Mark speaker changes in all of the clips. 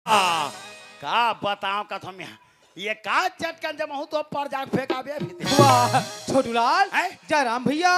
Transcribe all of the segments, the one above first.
Speaker 1: का बताओ कथम ये का चटकन जब हूं तो पर जाग फेंकाबे
Speaker 2: वाह छोटूलाल
Speaker 1: हैं?
Speaker 2: जयराम भैया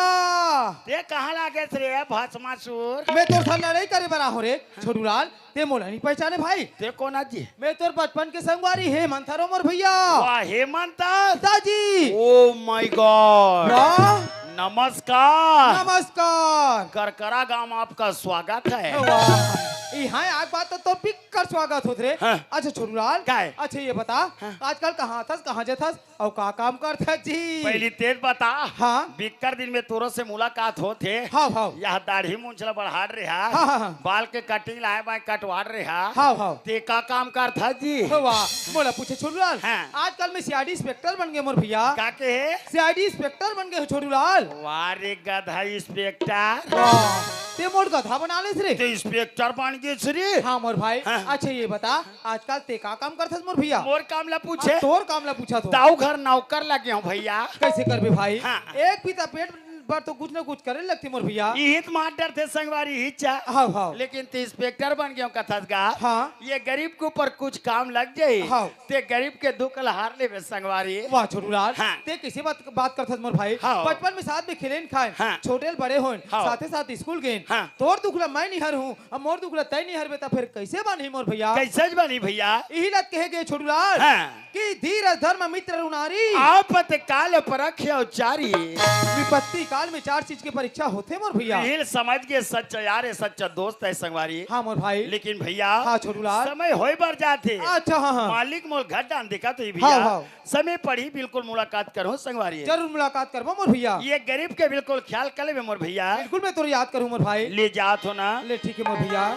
Speaker 1: ते कहां लागे रे भस्मासुर
Speaker 2: मैं तोर साथ लड़ाई करे बना हो रे छोटूलाल ते मोला नहीं पहचाने भाई
Speaker 1: ते कोना जी
Speaker 2: मैं तोर बचपन के संगवारी है मंथरो मोर भैया
Speaker 1: वाह हेमंत
Speaker 2: दादी
Speaker 1: ओ माय गॉड
Speaker 2: वाह
Speaker 1: नमस्कार
Speaker 2: नमस्कार
Speaker 1: करकरा गांव आपका स्वागत है
Speaker 2: वाह यहाँ आज बात तो बिकर स्वागत होत रे
Speaker 1: हाँ।
Speaker 2: अच्छा छोटूलाल
Speaker 1: का है?
Speaker 2: अच्छा ये बता आजकल कहाँ थस कहाँ जथस और का काम करथा जी
Speaker 1: पहली तेज बता
Speaker 2: हाँ।
Speaker 1: बिक्कर दिन में तोरो से मुलाकात होते
Speaker 2: हाँ हाँ
Speaker 1: यह दाढ़ी मूंछला बढ़ाड़ रहा
Speaker 2: हाँ, हाँ, हाँ।
Speaker 1: बाल के कटिंग लाए बाय कटवाड़ रहा
Speaker 2: हाँ हाँ
Speaker 1: ते का काम कर था जी
Speaker 2: वाह मोला पूछे छोटूलाल
Speaker 1: हाँ।
Speaker 2: आजकल में सीआईडी इंस्पेक्टर बन गए मोर भैया
Speaker 1: का के है
Speaker 2: सीआईडी इंस्पेक्टर बन गए हो छोटूलाल
Speaker 1: वारे गधा इंस्पेक्टर
Speaker 2: वाह ते मोर गधा बना ले रे
Speaker 1: ते इंस्पेक्टर बन गए श्री
Speaker 2: हाँ मोर भाई
Speaker 1: हाँ।
Speaker 2: अच्छा ये बता आजकल ते का काम करथस मोर भैया
Speaker 1: मोर काम ला पूछे
Speaker 2: तोर काम ला पूछा तो
Speaker 1: ताऊ घर नौकर लगे हूँ भैया
Speaker 2: कैसे करबे भाई
Speaker 1: हाँ।
Speaker 2: एक पिता पेट पर तो कुछ न कुछ करे लगती मोर भैया
Speaker 1: यही तो मास्टर थे संगवारी हिच्चा
Speaker 2: हाँ हाँ
Speaker 1: लेकिन ते इंस्पेक्टर बन गया कथा का
Speaker 2: हाँ।
Speaker 1: ये गरीब के ऊपर कुछ काम लग जाये
Speaker 2: हाँ।
Speaker 1: ते गरीब के दुख हार ले संगवारी
Speaker 2: वाह छोटूलाल
Speaker 1: हाँ।
Speaker 2: ते किसी बात करथस मोर भाई
Speaker 1: हाँ।
Speaker 2: बचपन में साथ में खेलेन खाए
Speaker 1: हाँ।
Speaker 2: छोटे बड़े होन
Speaker 1: हाँ।
Speaker 2: साथे साथ स्कूल गए
Speaker 1: हाँ।
Speaker 2: तोर दुखला मैं निहर हूँ अब मोर दुखला तय निहर बेता फिर कैसे बनी मोर भैया
Speaker 1: कैसे बनी भैया
Speaker 2: यही लत कहे गए छोटूलाल
Speaker 1: हाँ।
Speaker 2: कि धीरज धर्म मित्र रुनारी
Speaker 1: आपत काल परख्य चारी
Speaker 2: विपत्ति काल में 4 चीज की परीक्षा होते मोर भैया
Speaker 1: हिल समझ के सच्चा यार है सच्चा दोस्त है संगवारी
Speaker 2: हाँ मोर भाई
Speaker 1: लेकिन भैया
Speaker 2: हाँ छोटूलाल
Speaker 1: समय होई बर जाते
Speaker 2: अच्छा हाँ हाँ
Speaker 1: मालिक मोल घर डाल देखा तो भैया
Speaker 2: हाँ, हाँ।
Speaker 1: समय पढ़ी बिल्कुल मुलाकात करो संगवारी
Speaker 2: जरूर मुलाकात करबो मोर भैया
Speaker 1: ये गरीब के बिल्कुल ख्याल कर ले मोर भैया
Speaker 2: बिल्कुल मैं तोर याद करूँ मोर भाई
Speaker 1: ले जात हो ना
Speaker 2: ले ठीक है मोर भैया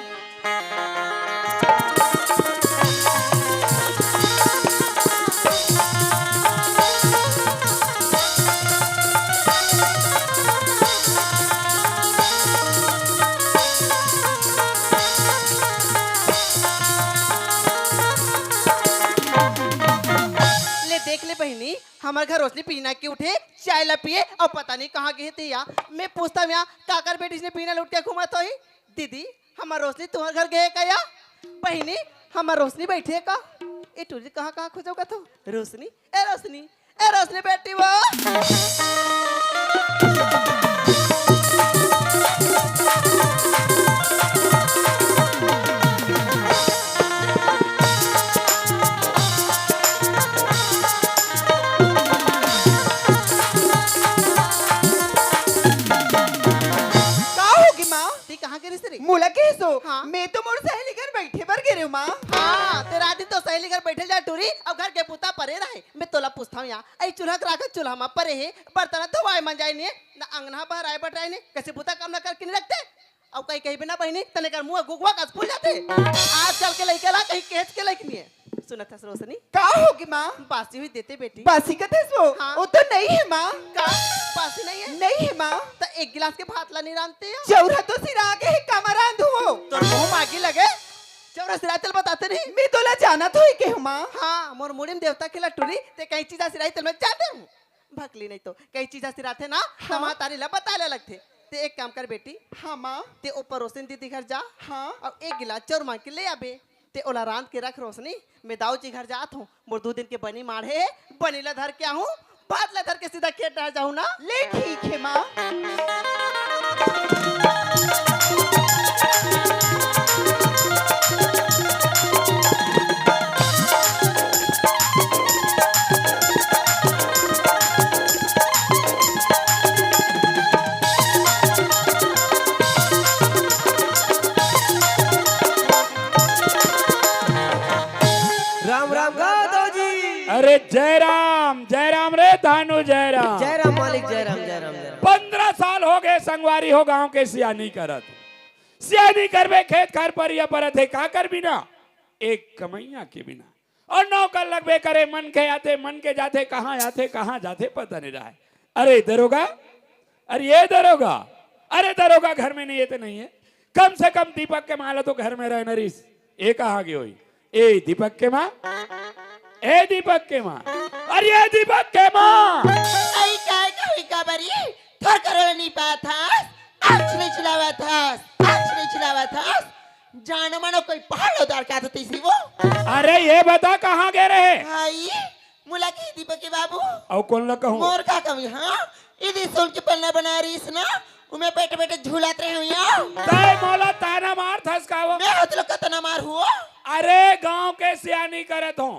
Speaker 3: ले देख ले बहनी हमारे घर रोशनी पीना के उठे चाय ला पिए और पता नहीं कहाँ गए थे या मैं पूछता हूँ यहाँ काकर बेटी ने पीना लुट के घुमा तो ही दीदी हमारा रोशनी तुम्हारे घर गए का या बहनी हमारा रोशनी बैठी है का ए टूरी कहाँ कहाँ खोजोगा तो रोशनी ए रोशनी बेटी वो कहाँ के रिश्ते
Speaker 4: मोला कैसो
Speaker 3: हाँ।
Speaker 4: मैं तो मोर सहेली घर बैठे बर गिरे माँ
Speaker 3: हाँ तेरा दिन तो सहेली घर बैठे जा टूरी अब घर के पुता परे रहे मैं तोला पूछता हूँ यहाँ आई चूल्हा करा चूल्हा में परे है बर्तन धोवाए मन जाए नहीं ना अंगना बाहर आए बटाए नहीं कैसे पुता काम ना करके नहीं रखते अब कहीं कहीं बिना बहनी तने कर मुंह गुगवा का फूल जाते आजकल के लड़के ला कहीं केस के लड़की नहीं है सुना था रोशनी
Speaker 4: का होगी माँ
Speaker 3: बासी हुई देते बेटी
Speaker 4: बासी का तेसो
Speaker 3: हाँ।
Speaker 4: वो तो नहीं है माँ
Speaker 3: का बासी नहीं है
Speaker 4: नहीं है माँ
Speaker 3: तो एक गिलास के भात ला नहीं रांधते हैं
Speaker 4: चौरा तो सिरा आगे है कमरा धो
Speaker 3: तो मुंह मागी लगे चौरा सिरातल बताते नहीं
Speaker 4: मैं तोला जाना तो ही के हूँ माँ
Speaker 3: हाँ मोर मुड़िम देवता के लटूरी ते कई चीजा सिराई तल में जाते हूँ भकली नहीं तो कई चीजा सिराते ना
Speaker 4: हाँ।
Speaker 3: तमा तारी ला बताले लगते ते एक काम कर बेटी
Speaker 4: हाँ माँ
Speaker 3: ते ऊपर रोशनी दीदी घर जा
Speaker 4: हाँ
Speaker 3: और एक गिलास चौर मांग के ले आबे ते ओला रांध के रख रोशनी मैं दाऊ जी घर जात हूँ मोर 2 दिन के बनी माढ़े बनीला धर के आऊँ बात ला धर के सीधा खेत डाल जाऊँ ना
Speaker 4: ले ठीक है माँ
Speaker 5: राम राम गादो जी
Speaker 6: अरे जय राम रे धानु जय राम
Speaker 5: जय राम मालिक जय राम जय राम जय राम
Speaker 6: 15 साल हो गए संगवारी हो गांव के सियानी करत सियानी करबे खेत खार पर या परत है का कर बिना एक कमैया के बिना और नौकर लगबे करे मन के जाते कहाँ जाते पता नहीं रहा है अरे दरोगा अरे दरोगा घर में नहीं है तो नहीं है कम से कम दीपक के माला तो घर में रहे नरीस ए कहाँ गई हुई ए दीपक के माँ अरे ये दीपक के माँ
Speaker 4: आई काय कभी कबरी थर करो नहीं पाता आज नहीं चलावा था जानो मानो कोई पहाड़ उतार के आते थे वो
Speaker 6: अरे ये बता कहाँ गए रहे
Speaker 4: आई मुला की दीपक के बाबू
Speaker 6: और कौन लगा हूँ
Speaker 4: मोर का कमी हाँ इधर सोल के पलना बना रही इस ना उमे बैठे बैठे झूलाते रहे यार
Speaker 6: तय मोला ताना मार थसकावो
Speaker 4: मैं होत लोग कतना मार हुआ
Speaker 6: अरे गांव के सियानी करत हो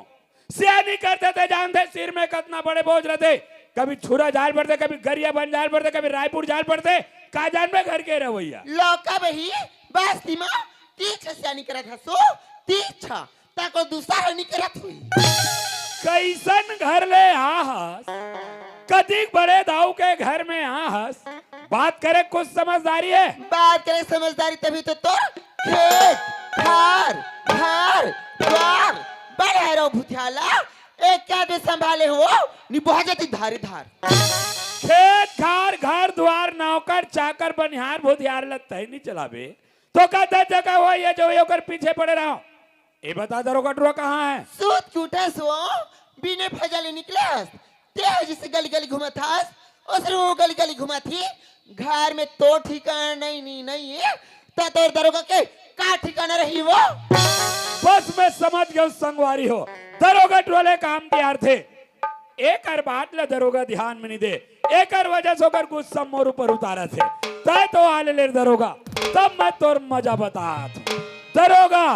Speaker 6: सियानी करते थे जानते सिर में कितना बड़े बोझ रहते कभी छुरा जाल पड़ते कभी गरिया बन जाल पड़ते कभी रायपुर जाल पड़ते का जान में घर के रवैया
Speaker 4: लौका बही बस दिमा तीछ सियानी करत हसो तीछ ताको दूसरा नहीं करत हुई
Speaker 6: कैसन घर ले आहस कदी बड़े दाऊ के घर में आहस बात करे कुछ समझदारी है
Speaker 4: बात करे समझदारी तभी तो खेत घर घर द्वार बड़े हरो भुतियाला एक क्या भी संभाले हो निभा जाती धारी धार
Speaker 6: खेत खार घर द्वार नौकर चाकर बनिहार भुतियार लगता ही नहीं चलावे तो का 10 जगह हो ये जो ये पीछे पड़े रहो ये बता दरोगा ड्रो कहाँ है
Speaker 4: सूत क्यूटे सो बिने फजले निकले तेज से गली गली घुमा था उसने वो गली गली घुमा थी घर में तो ठिकाना नहीं है तो दरोगा के का ठिकाना रही वो
Speaker 6: बस मैं समझ गया संगवारी हो दरोगा टोले काम तैयार थे एक हर बात ले दरोगा ध्यान में नहीं दे एक हर वजह से होकर गुस्सा मोर ऊपर उतारा थे तय तो आले ले दरोगा तब मैं तोर मजा बता दरोगा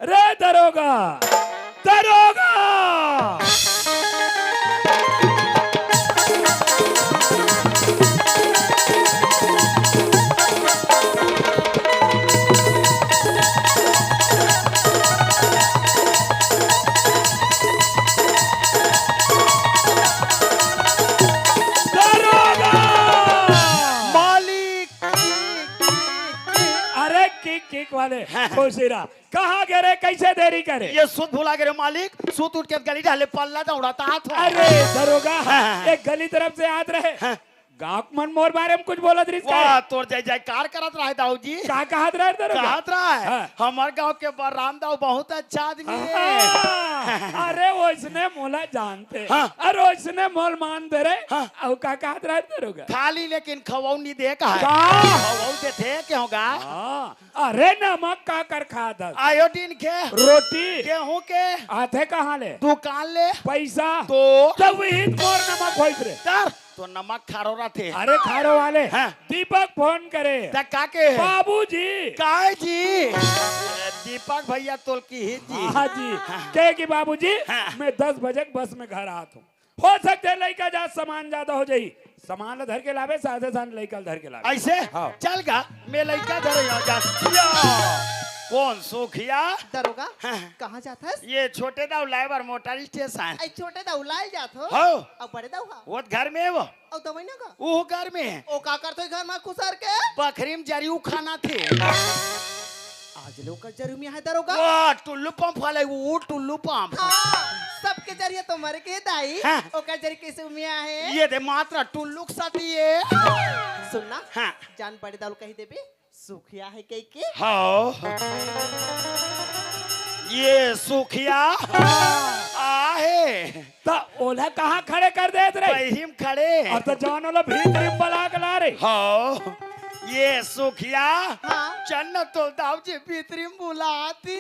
Speaker 6: रे दरोगा दरोगा किक वाले खुशीरा कहाँ गए रे कैसे देरी करे
Speaker 1: ये सूत भुला गए मालिक सूत उठ के गली डाले पल्ला दौड़ाता हाथ
Speaker 6: अरे दरोगा एक गली तरफ से याद रहे गाँव मन मोर बारे में कुछ बोला
Speaker 1: वाह तोर जय जयकार करत रहे दाऊ जी
Speaker 6: का कहत रहे दरोगा
Speaker 1: कहत रहे हमार गांव के बलराम दाऊ बहुत अच्छा आदमी है
Speaker 6: अरे वैसने मोला जानते अरे वैसने मोल मान दे रे और का कहत रहे दरोगा
Speaker 1: खाली लेकिन खवौनी दे का
Speaker 6: खवौ
Speaker 1: दे थे क्या होगा
Speaker 6: अरे नमक का कर खा दस
Speaker 1: आयोडीन के
Speaker 6: रोटी
Speaker 1: गेहूं के
Speaker 6: आथे कहाँ ले
Speaker 1: दुकान ले
Speaker 6: पैसा
Speaker 1: तो
Speaker 6: तब वही मोर नमक होइत रे
Speaker 1: तो नमक खारो रहते
Speaker 6: अरे खारो वाले दीपक फोन करे
Speaker 1: काके
Speaker 6: बाबूजी
Speaker 1: काय जी दीपक भैया तोल की ही जी
Speaker 6: हाँ जी कहे कि बाबूजी मैं 10 बजे बस में घर आता हूँ हो सकते लड़का जा सामान ज्यादा हो जाई सामान धर के लावे साथे साथ लड़का धर के लावे
Speaker 1: ऐसे चल गा मैं लड़का धर जा कौन सुखिया
Speaker 3: दरोगा कहाँ जाता है
Speaker 1: ये छोटे दाऊ लाइवर मोटर स्टेशन
Speaker 3: छोटे दाऊ लाल जात हो
Speaker 1: हो
Speaker 3: अब बड़े दाऊ
Speaker 1: वो घर में है वो
Speaker 3: अब तो ना का
Speaker 1: वो घर में है
Speaker 3: ओ का करतो घर में कुसर के
Speaker 1: बकरीम जरियो खाना थे
Speaker 3: आज लोग का जरूर में है दरोगा
Speaker 1: वाह टुल्लू पंप वाले वो टुल्लू पंप
Speaker 3: सबके जरिए तो मर के दाई ओ का जरिए कैसे उमिया है
Speaker 1: ये दे मात्रा टुल्लू के साथ ये
Speaker 3: सुनना
Speaker 1: हाँ
Speaker 3: जान बड़े दाऊ कही देबे सुखिया है कई के
Speaker 1: हाँ ये सुखिया आहे
Speaker 6: तो ओला कहाँ खड़े कर दे रे
Speaker 1: बहिम खड़े
Speaker 6: और तो जवान वाला भीतर बला के ला रे
Speaker 1: हाँ ये सुखिया
Speaker 3: हाँ
Speaker 1: चन्न तो दाऊ जी भीतरी बुलाती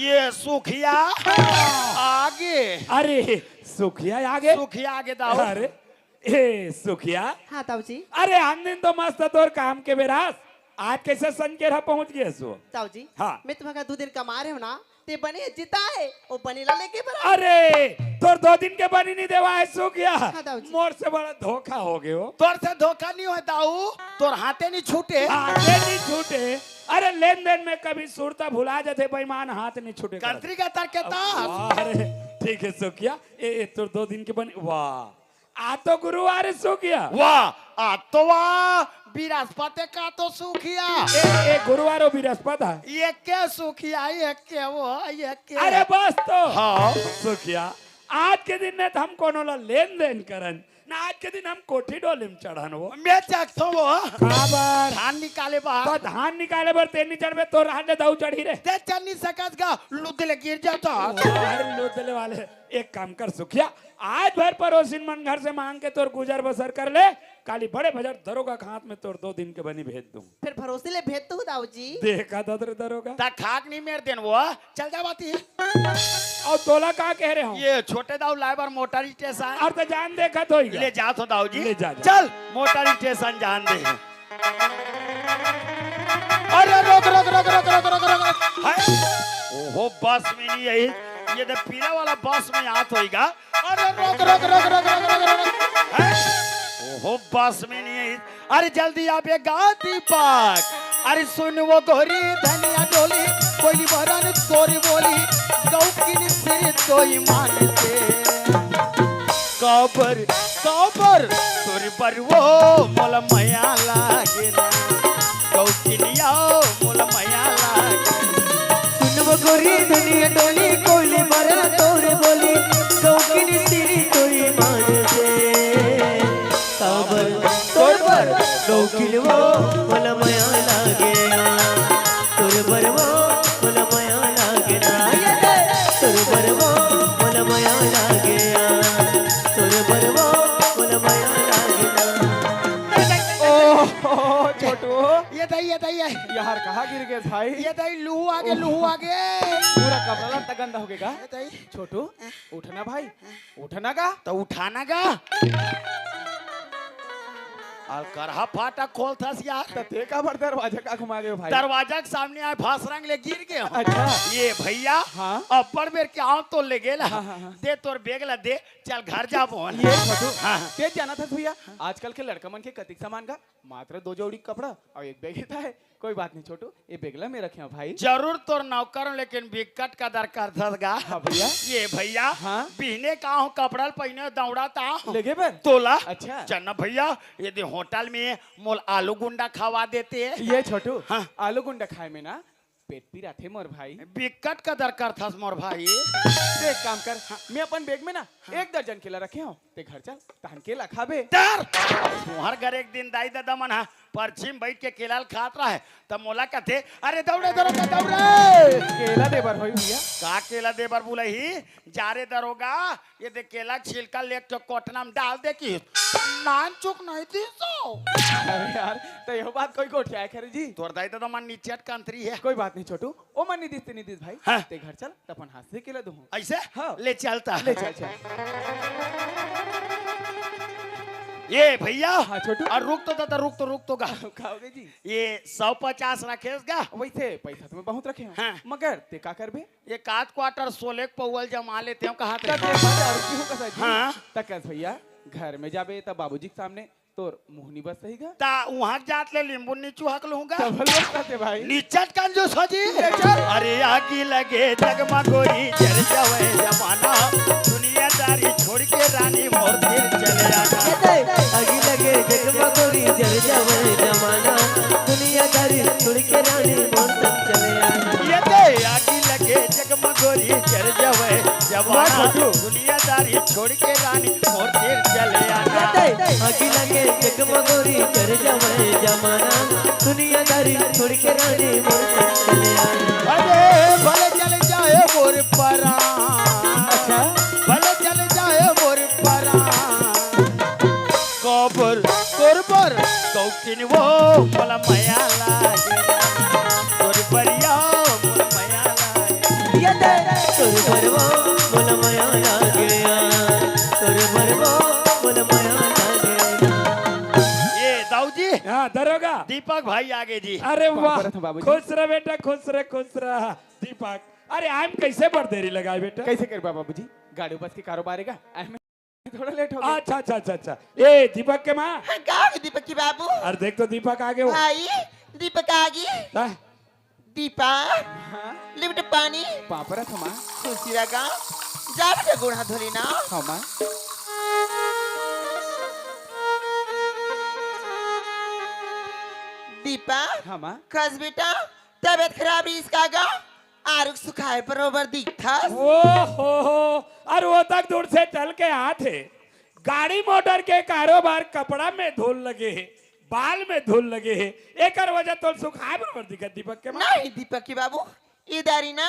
Speaker 1: ये सुखिया आगे
Speaker 6: अरे सुखिया आगे
Speaker 1: सुखिया आगे दाऊ
Speaker 6: अरे ए सुखिया
Speaker 3: हाँ ताऊ जी
Speaker 6: अरे हम दिन तो मस्त तोर काम के बेरास आज कैसे सन के रहा पहुंच गए सो
Speaker 3: ताऊ जी
Speaker 6: हाँ
Speaker 3: मैं तुम्हारा 2 दिन कमा रहे हो ना ते बनी जिता है वो बनी ला लेके बरा
Speaker 6: अरे तोर 2 दिन के बनी नहीं देवा है सुखिया
Speaker 3: हाँ, ताऊ जी।
Speaker 6: मोर से बड़ा धोखा हो गए हो
Speaker 1: तोर से धोखा नहीं होता दाऊ तोर हाथे नहीं छूटे
Speaker 6: हाथे नहीं छूटे अरे लेन देन में कभी सुरता भुला जाते बेईमान हाथ नहीं छूटे
Speaker 1: कंट्री का तरकेता
Speaker 6: अरे ठीक है सुखिया ए तोर 2 दिन के बनी वाह आ तो गुरुवार सुखिया
Speaker 1: वाह आ तो वाह बृहस्पति का तो सुखिया
Speaker 6: ए गुरुवार और बृहस्पति है
Speaker 1: ये क्या सुखिया ये क्या वो ये क्या
Speaker 6: अरे बस तो
Speaker 1: हाँ
Speaker 6: सुखिया आज के दिन ने हम कोनो ला लेन देन करन ना आज के दिन हम कोठी डोले में चढ़न वो
Speaker 1: मैं चखतो वो
Speaker 6: खबर
Speaker 1: धान निकाले
Speaker 6: तो
Speaker 1: बाहर
Speaker 6: धान निकाले बर तेल नहीं चढ़बे तो रहने दाऊ चढ़ी रे
Speaker 1: ते चन्नी सकत का लुदले गिर जाता
Speaker 6: अरे लोदले वाले एक काम कर सुखिया आज भर पड़ोसिन मन घर से मांग के तोर गुजर बसर कर ले काली बड़े भजर दरोगा के हाथ में तोड़ 2 दिन के बनी भेज दूं।
Speaker 3: फिर भरोसे ले भेज तू दाऊ जी।
Speaker 6: देखा था तेरे दरोगा
Speaker 1: ता खाक नहीं मेर देन वो चल जा बाती
Speaker 6: और तोला कहा कह रहे हो
Speaker 1: ये छोटे दाऊ लाइबर मोटर स्टेशन
Speaker 6: और तो जान देखा तो ही
Speaker 1: ले जा तो दाऊ जी
Speaker 6: ले जा।
Speaker 1: चल मोटर स्टेशन जान दे अरे रोक रोक रोक रोक रोक रोक रोक रोक हाय ओहो बस में नहीं यही ये तो पीला वाला बस में हाथ होएगा अरे रोक रोक रोक रोक रोक रोक रोक हाय ओहो बस में नहीं यही अरे जल्दी आप ये गा दीपक अरे सुन वो गोरी धनिया डोली कोई बरन तोरी बोली गौ की सिर कोई मानते कबर कबर तोरी पर वो मोल मया लागे ना गौ की निया मोल मया लागे
Speaker 5: सुनब गोरी दुनिया डोली कोयले मरन तोर बोली गौकिनी सिरी तोरी मान से काबर तोर पर गौकिन वो मोला माया लागे तोर पर वो मोला माया लागे ना तोर पर वो मोला माया लागे तोर पर वो मोला माया लागे ना।
Speaker 2: ओह छोटू
Speaker 1: ये दई
Speaker 2: यार कहाँ गिर गए भाई?
Speaker 1: ये दई लूहू आगे
Speaker 2: पूरा कपड़ा लत्ता गंदा हो गया।
Speaker 1: ये दई
Speaker 2: छोटू उठना भाई, उठना का।
Speaker 1: तो उठाना का और करहा फाटा खोल था यार
Speaker 2: तते का भर दरवाजा का घुमा गए भाई?
Speaker 1: दरवाजा के सामने आए फासरंग ले गिर गए हम।
Speaker 2: अच्छा।
Speaker 1: ये भैया
Speaker 2: हाँ।
Speaker 1: अपर बेर के आओ तो ले गेला
Speaker 2: हाँ, हाँ, हाँ।
Speaker 1: दे तोर बेग ला दे चल घर जा बोन
Speaker 2: ये छोटू
Speaker 1: हाँ।
Speaker 2: तेज जाना था भैया। आजकल के लड़का मन के कतिक सामान का मात्र 2 जोड़ी कपड़ा और 1 बैग था है। कोई बात नहीं छोटू, ये बेगला में रखे भाई।
Speaker 1: जरूर तोर नौकर हूं, लेकिन बिकट का दरकार था
Speaker 2: हाँ भैया।
Speaker 1: ये भैया
Speaker 2: हाँ।
Speaker 1: बिहने का हूँ कपड़ा पहने दौड़ाता हूँ
Speaker 2: लेगे पर
Speaker 1: तोला
Speaker 2: अच्छा।
Speaker 1: चन्ना भैया यदि होटल में मोल आलू गुंडा खवा देते हैं
Speaker 2: ये छोटू
Speaker 1: हाँ।
Speaker 2: आलू गुंडा खाए में ना पेट पी रहा थे मोर भाई।
Speaker 1: बिकट का दरकार था मोर भाई
Speaker 2: देख काम कर मैं अपन बैग में ना 1 दर्जन केला रखे हूँ ते घर चल तहन केला खाबे।
Speaker 1: डर तुम्हार घर एक दिन दाई दादा मन हा परछिम बैठ के केलाल खात रहा है तब मोला कहते अरे दौड़े दौड़े दौड़े
Speaker 2: केला दे बर होई भैया।
Speaker 1: का केला दे बर बुलही जा रे दरोगा ये दे केला छिलका ले तो कोटना में डाल दे की नान चुक नहीं थी सो
Speaker 2: अरे यार तो यह बात कोई गोठिया है खरे जी।
Speaker 1: तोर दाई दादा मन नीचे कंतरी है
Speaker 2: कोई बात नहीं छोटू ओ मन नहीं दिस भाई
Speaker 1: हाँ।
Speaker 2: ते घर चल तपन हाथ से केला दूं।
Speaker 1: ऐसे
Speaker 2: हाँ।
Speaker 1: ले चलता
Speaker 2: ले चल चल।
Speaker 1: ये भैया
Speaker 2: हाँ छोटू।
Speaker 1: और रुक तो दादा रुक तो गा
Speaker 2: खाओगे जी?
Speaker 1: ये 150 रखेगा
Speaker 2: वैसे पैसा तो मैं बहुत रखे हूँ
Speaker 1: हाँ।
Speaker 2: मगर ते का करबे?
Speaker 1: ये काट क्वार्टर 16 पौल जमा लेते हो कहा
Speaker 2: तक ये बात और क्यों कसा जी?
Speaker 1: हाँ।
Speaker 2: तक भैया घर में जाबे तब बाबूजी के सामने तोर मुहनी बस सहीगा
Speaker 1: ता वहां जात ले लींबू नीचू हक लूंगा
Speaker 2: तबल बसते भाई।
Speaker 1: नीचट कंजूस हो जी
Speaker 2: चल।
Speaker 1: अरे आगी लगे जगमगोरी जर जावे जमाना दुनियादारी छोड़ के रानी मोर फिर चले आना
Speaker 5: आगी लगे जगमगोरी जल जावे जमाना दुनियादारी छोड़ के रानी मोर तक चले आना।
Speaker 1: ये दे आगी लगे जगमगोरी जर जावे जमाना दुनियादारी छोड़ के रानी मोर फिर चले आना
Speaker 5: आगी लगे जगमगोरी जल जावे जमाना दुनियादारी छोड़ के रानी मोर तक चले आना।
Speaker 1: अरे भले चल जाए मोर परा
Speaker 2: अच्छा।
Speaker 1: भले चल जाए मोर परा कबर कोरबर कौकिन वो मला माया लागे तोर परिया मला माया लागे
Speaker 5: ये दे तोर भरवा मोला माया लागे तोर भरवा मोला माया लागे।
Speaker 1: ये दाऊ जी
Speaker 6: हाँ दरोगा
Speaker 1: दीपक भाई आगे जी
Speaker 6: अरे वाह
Speaker 2: पर था बाबूजी।
Speaker 6: खुश रह बेटा खुश रह दीपक। अरे आम कैसे बढ़ देरी लगाए बेटा?
Speaker 2: कैसे कर बाबूजी? गाड़ी बस के कारोबार है थोड़ा लेट हो गया।
Speaker 6: अच्छा ए दीपक के माँ
Speaker 4: कहा दीपक की बाबू?
Speaker 6: अरे देख तो दीपक आगे हो
Speaker 4: आई दीपक आ गई।
Speaker 6: हाँ,
Speaker 4: दीपक
Speaker 2: हाँ
Speaker 4: लिफ्ट पानी
Speaker 2: पापरा था माँ।
Speaker 4: खुशी लगा जा बेटा गुड़ हाथ धोली ना।
Speaker 2: हाँ माँ।
Speaker 4: दीपक
Speaker 2: हाँ माँ।
Speaker 4: खस बेटा तबियत खराब रही इसका गा आरुख सुखाए बरोबर दिखता।
Speaker 6: हो और वो तक दूर से चल के आते गाड़ी मोटर के कारोबार कपड़ा में धूल लगे है बाल में धूल लगे है एक वजह तो सुखाए बराबर दिखत दीपक के माँ।
Speaker 4: नहीं दीपक की बाबू इधर ही ना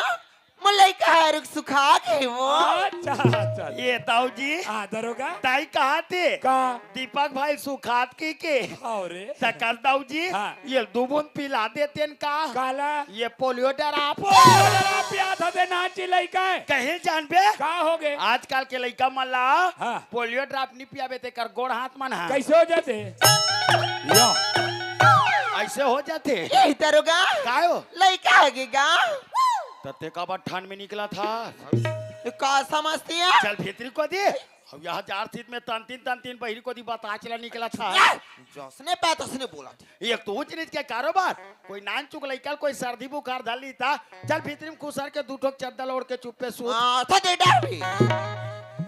Speaker 4: मुल्लाई का रुख सुखा के वो
Speaker 6: अच्छा अच्छा
Speaker 1: ये ताऊ जी
Speaker 6: दरोगा
Speaker 1: ताई कहाँ थे
Speaker 6: का
Speaker 1: दीपक भाई सुखात के
Speaker 6: अरे
Speaker 1: तकर ताऊ जी
Speaker 6: हाँ।
Speaker 1: ये दो बूंद पिला देते न का
Speaker 6: काला
Speaker 1: ये पोलियो डरा
Speaker 6: पिया था ते नाची लइका है
Speaker 1: कहीं जानबे
Speaker 6: का हो गए
Speaker 1: आजकल के लड़का मल्ला
Speaker 6: हाँ।
Speaker 1: पोलियो ड्रॉप नहीं पियाबे ते कर गोड़ हाथ मन है
Speaker 6: कैसे हो जाते या
Speaker 1: ऐसे हो जाते
Speaker 4: यही दरोगा
Speaker 1: काय हो
Speaker 4: लड़का आगेगा
Speaker 1: तते का बात ठंड में निकला था
Speaker 4: का समझती है
Speaker 1: चल भीतरी को दे अब यहाँ जार सीट में तन तीन बहिरी को दी बता चला निकला था
Speaker 4: जसने पाया उसने बोला था
Speaker 1: एक तो ऊंच नीच के कारोबार कोई नान चुक लइकल कोई सर्दी बुखार धर ली था चल भीतरी में खुसर के दू ठोक चद्दर ओढ़ के चुप्पे सो
Speaker 4: था दे डर भी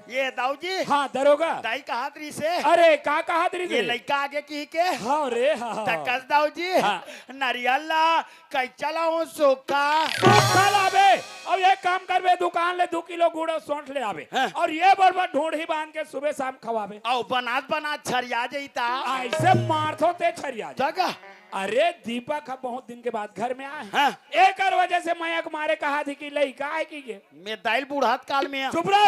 Speaker 1: ये दाऊ जी
Speaker 6: हाँ दरोगा
Speaker 1: दाई कहा तरी से
Speaker 6: अरे का कहा तेरी
Speaker 1: ये लइका आगे की के
Speaker 6: हाँ रे हाँ
Speaker 1: तकस दाऊ जी
Speaker 6: हाँ।
Speaker 1: नारियला कई चलाऊं सोका
Speaker 6: कल आवे अब एक काम करबे दुकान ले 2 किलो गुड़ और सौंठ ले आवे
Speaker 1: हाँ।
Speaker 6: और ये बरबर ढूंढ ही बांध के सुबह शाम खवावे
Speaker 1: औ बनात छरिया जईता
Speaker 6: ऐसे मारथो ते छरिया जा।
Speaker 1: जगह
Speaker 6: अरे दीपक अब बहुत दिन के बाद घर में आए
Speaker 1: हाँ।
Speaker 6: एक और वजह से मयक मारे कहा थी कि लइका है की ये
Speaker 1: मैं दाइल बूढ़ात काल में
Speaker 6: चुप रह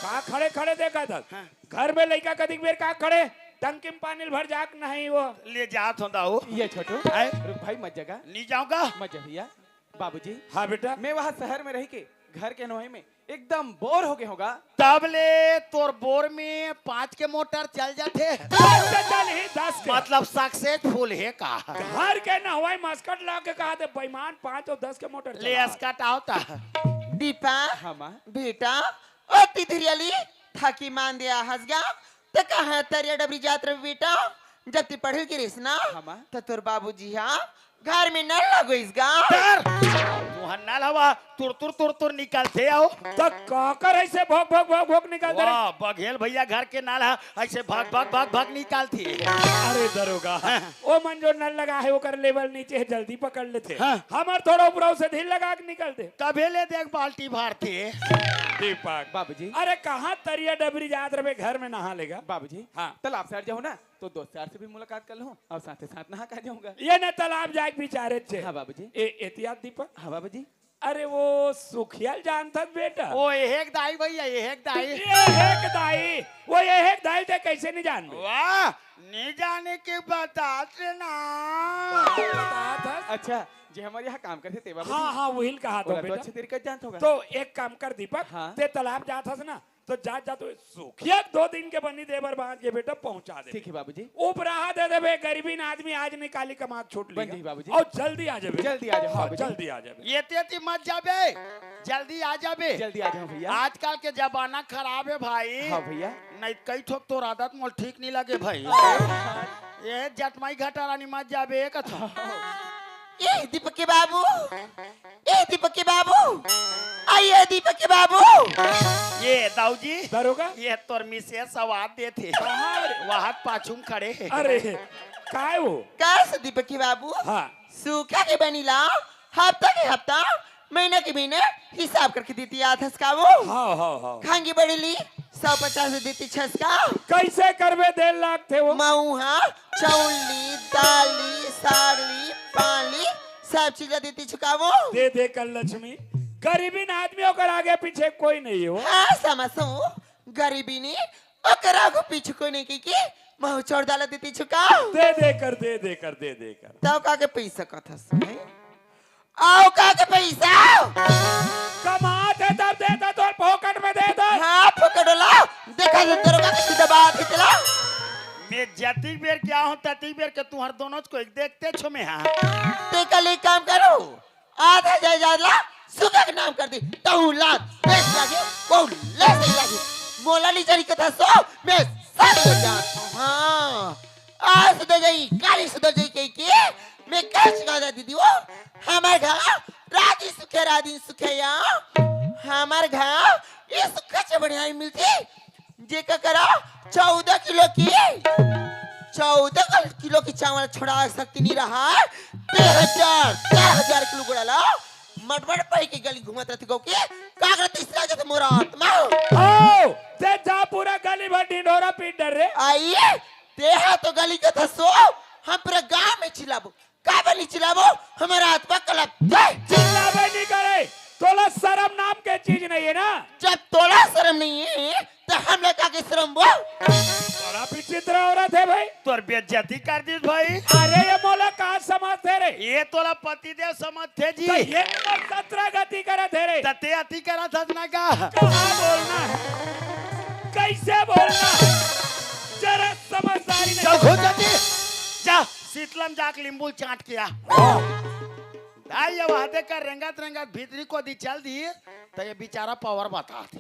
Speaker 6: का खड़े खड़े देखा था
Speaker 1: हाँ।
Speaker 6: घर में लइका कदिक बेर का खड़े टंकी में पानी भर जाक नहीं वो
Speaker 1: ले जात हो दाऊ
Speaker 2: ये छोटू
Speaker 1: आए?
Speaker 2: रुक भाई मत जगा
Speaker 1: नहीं जाऊंगा
Speaker 2: मत जा भैया बाबूजी
Speaker 6: हाँ बेटा
Speaker 2: मैं वहाँ शहर में रह के घर के नोहे में एकदम बोर हो गए होगा
Speaker 1: तब ले तोर बोर में 5 के मोटर चल जाते
Speaker 6: 10 के चल ही 10 के
Speaker 1: मतलब सक्सेसफुल है का
Speaker 6: घर के न हुआ मस्कट ला के कहा थे बेईमान 5 और 10 के मोटर
Speaker 1: ले
Speaker 6: चला।
Speaker 1: अस्कट आवता
Speaker 4: दीपा
Speaker 2: हाँ माँ
Speaker 4: बेटा ओ तिथरियाली थाकी मान दिया हंसगा तो कहा तरिया डबरी जात्रा बेटा जब ती पढ़ल की रेस ना
Speaker 2: हाँ माँ।
Speaker 4: तो तोर बाबूजी हाँ घर में न लगो इसगा
Speaker 1: तर मुहन्ना हवा तुर निकलते आओ
Speaker 6: तो काकर ऐसे भोग निकालते रहे
Speaker 1: वाह बघेल भैया घर के नाल है, ऐसे भाग निकालती
Speaker 6: अरे दरोगा वो मन जो नल लगा है वो कर लेवल नीचे है जल्दी पकड़ लेते
Speaker 1: हाँ।
Speaker 6: हमार थोड़ा ऊपर से ढील लगा के निकलते
Speaker 1: कभी ले देख बाल्टी भरते
Speaker 6: दीपक
Speaker 2: बाबूजी
Speaker 6: अरे कहाँ तरिया डबरी जात रहे घर में नहा लेगा
Speaker 2: बाबूजी
Speaker 6: हाँ।
Speaker 2: तालाब से हट जाओ ना तो दोस्त यार से भी मुलाकात कर लूँ और साथ ही साथ नहा कर जाऊंगा
Speaker 6: ये न तालाब जाए बिचारे थे
Speaker 2: हाँ बाबूजी
Speaker 6: एहतियात दीपक
Speaker 2: हाँ बाबूजी
Speaker 6: अरे वो सुखियल जानता बेटा
Speaker 1: ओ एक दाई भैया एक दाई
Speaker 6: वो एक दाई थे कैसे नहीं जान
Speaker 1: वाह नहीं जाने के बताते ना
Speaker 6: बताया था
Speaker 2: अच्छा जी हमारे यहाँ काम करते थे बाबूजी
Speaker 6: हाँ हाँ वही कहा था
Speaker 2: बोला तो
Speaker 6: बेटा
Speaker 2: अच्छे तरीके से जानता होगा
Speaker 6: तो एक काम कर दीपक
Speaker 2: हाँ।
Speaker 6: ते तालाब जाता था ना तो जा तो सुखिया 2 दिन के बनी देवर बांध के बेटा पहुंचा दे
Speaker 2: ठीक है बाबूजी
Speaker 6: उपराहा दे देवे गरीबी आदमी आज निकाली कमाक छोट
Speaker 2: बन
Speaker 6: ली
Speaker 2: जी बाबूजी।
Speaker 6: और जल्दी आ जावे
Speaker 2: जल्दी आ जाओ
Speaker 6: हाँ
Speaker 2: बाबूजी।
Speaker 6: जल्दी आ जावे
Speaker 1: ये तेती मत जाबे जल्दी आ जाबे
Speaker 2: जल्दी आ जाओ भैया
Speaker 1: आजकल के जमाना खराब है भाई
Speaker 2: हाँ भैया
Speaker 1: नहीं कई ठोक तो आदत मोल ठीक नहीं लगे भाई ये जटमाई घटा रानी मत जाबे कथा
Speaker 4: ये दीपक के बाबू ये दीपक के बाबू आइए दीपक के बाबू
Speaker 1: ये दाऊ जी
Speaker 6: दरोगा
Speaker 1: ये तोर मिसे सवाद देते
Speaker 6: कहाँ रे?
Speaker 1: वहां पाछुम खड़े हैं
Speaker 6: अरे काय वो
Speaker 4: कैसे दीपक के बाबू
Speaker 6: हाँ
Speaker 4: सूखा के बनीला हफ्ता के हफ्ता महीने के महीने हिसाब करके देती आधस का वो
Speaker 6: हाँ
Speaker 4: खांगी बड़ी ली 150 देती 6 का
Speaker 6: कैसे करवे 1.5 लाख थे वो
Speaker 4: मऊहा चौली दाली सागली पानी सब चीजें देती चुकावो
Speaker 6: दे कर लक्ष्मी गरीबी आदमी होकर आगे पीछे कोई नहीं हो
Speaker 4: हाँ समझो गरीबी ने ओकरा को पीछे कोई नहीं की महू चोर डाला देती चुकाओ
Speaker 6: दे कर
Speaker 4: तब का के पैसा कथा सुने आओ का के पैसा
Speaker 6: कमाते तब देता तो पॉकेट में दे दो
Speaker 4: हाँ पकड़ो देखा जंदर का सीधा बात चला
Speaker 1: मैं जती बेर क्या हूँ तती बेर के तुम्हार दोनों को एक देखते छो मैं हाँ
Speaker 4: ते कल एक काम करो आधा जायदाद ला सुगा के नाम कर दी तहु लाख बेच लागे वो ले लागे मोला ली जरी कथा सो मैं सब हो जाता हाँ आज सुधर जाई काली सुधर जाई के मैं कैसे गादा दीदी वो हमारे घर राती सुखे राती सुखे या हमारे घर ये सुखा से बढ़िया मिलती जे का करा 14 किलो की 14 किलो की चावल छोड़ा सकती नहीं रहा 1000 किलो गुड़ाला मटमट पाई की गली घूमत रहती गो के कागरा तीसरा जत मोरा आत्मा
Speaker 6: ओ ते जा पूरा गली भर ढिंढोरा पीट डर रे
Speaker 4: आइए तेहा तो गली का थसो हम पूरा गांव में चिल्लाबो का बनी चिल्लाबो हमारा आत्मा कलप
Speaker 6: चिल्लावे नहीं करे तोला सारा चाहिए ना।
Speaker 4: जब तोड़ा शर्म नहीं है तो हम लोग का शर्म बोल।
Speaker 6: बड़ा विचित्र औरत है भाई।
Speaker 1: तोर बेइज्जती कर दी भाई।
Speaker 6: अरे ये मोला कहाँ समझते रे।
Speaker 1: ये तोला पतिदेव समझते जी।
Speaker 6: तो ये 17 गति करे थे रे।
Speaker 1: तते अति करा था ना का।
Speaker 6: कहाँ बोलना है, कैसे बोलना है, जरा समझदारी
Speaker 1: चल
Speaker 6: नहीं।
Speaker 1: खो जाती। जा शीतलम जाके लींबू चाट किया। दाई अब हाथे का रंगत रंगत भीतरी को दी चल दी तो ये बेचारा पावर बता थे।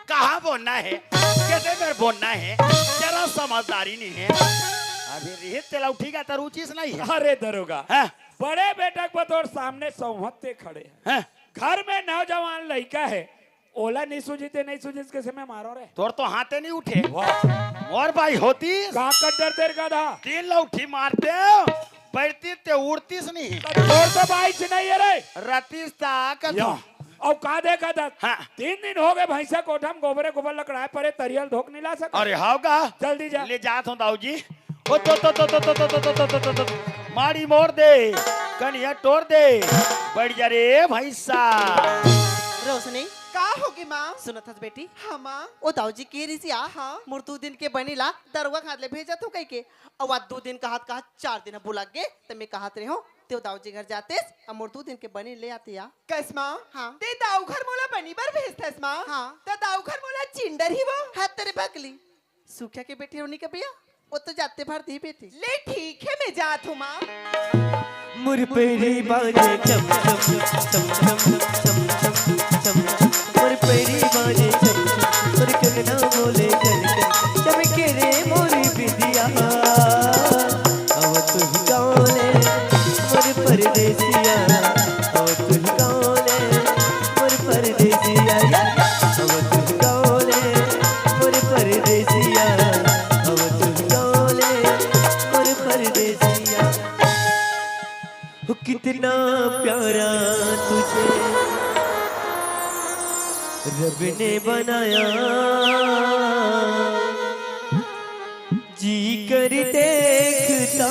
Speaker 1: कहाँ बोलना है, कैसे कर बोलना है, जरा समझदारी नहीं है। अभी रिहित तेला उठीगा तो रुचिस नहीं है।
Speaker 6: अरे दरोगा,
Speaker 1: हाँ?
Speaker 6: बड़े बेटा को तोर सामने सौहत्ते खड़े हैं।
Speaker 1: हाँ?
Speaker 6: घर में नौजवान लड़का है, ओला नहीं सूझते नहीं सूझिस कैसे मैं मारो रे।
Speaker 1: तोर तो हाथे नहीं उठे। मोर भाई होती
Speaker 6: कहाँ कट्टर तेर का था।
Speaker 1: तीन लौठी मारते बैठती ते उड़तीस नहीं।
Speaker 6: तोर तो बाइच नहीं है रे।
Speaker 1: रतीस ताकत।
Speaker 6: या, और का देखा था।
Speaker 1: हाँ।
Speaker 6: 3 दिन हो गए भैंसा कोठा में गोबरे गोबर लकड़ाए परे तरियल धोक नहीं ला सका।
Speaker 1: अरे हाउ का
Speaker 6: जल्दी जा।
Speaker 1: ले जात हूँ दाऊ जी। ओ तो मारी मोड़ दे कनिया तोड़ दे बढ़ जा रे भैंसा।
Speaker 3: रोशनी
Speaker 7: का होगी माँ?
Speaker 3: सुनत हस बेटी।
Speaker 7: हाँ माँ।
Speaker 3: ओ दाऊजी के रिसिया
Speaker 7: हाँ।
Speaker 3: मुर्तू दिन के बनीला दरुआ खाद ले भेजा तू कई के। और आज 2 दिन कहात 4 दिन बुला के ते मैं कहात रहे हो ते दाऊजी घर जाते और मुर्तू दिन के बनी ले आते या।
Speaker 7: कस माँ?
Speaker 3: हाँ।
Speaker 7: ते दाऊ घर मोला बनी बार भेजतस माँ?
Speaker 3: हाँ।
Speaker 7: ते दाऊ घर मोला चिंडर ही वो?
Speaker 3: हाथ तेरे बगली सुखिया के बेटी रोनी के भैया वो तो जाते भर दी बेटी।
Speaker 7: ले ठीक है मैं जात हूँ माँ।
Speaker 5: मुर पेरी बाजे चम चम चम चम चम चम चम मुर पेरी बाजे चम चम मुर कंगना बोले कन कन चमके रे मोरी बिदिया अब तू ही गाने मुर परदेसिया अब तू ही गाने मुर परदेसिया अब तू ही गाने मुर परदेसिया अब तू ही गाने मुर परदेसिया। हो कितना प्यारा तुझे रब ने बनाया जी कर देखता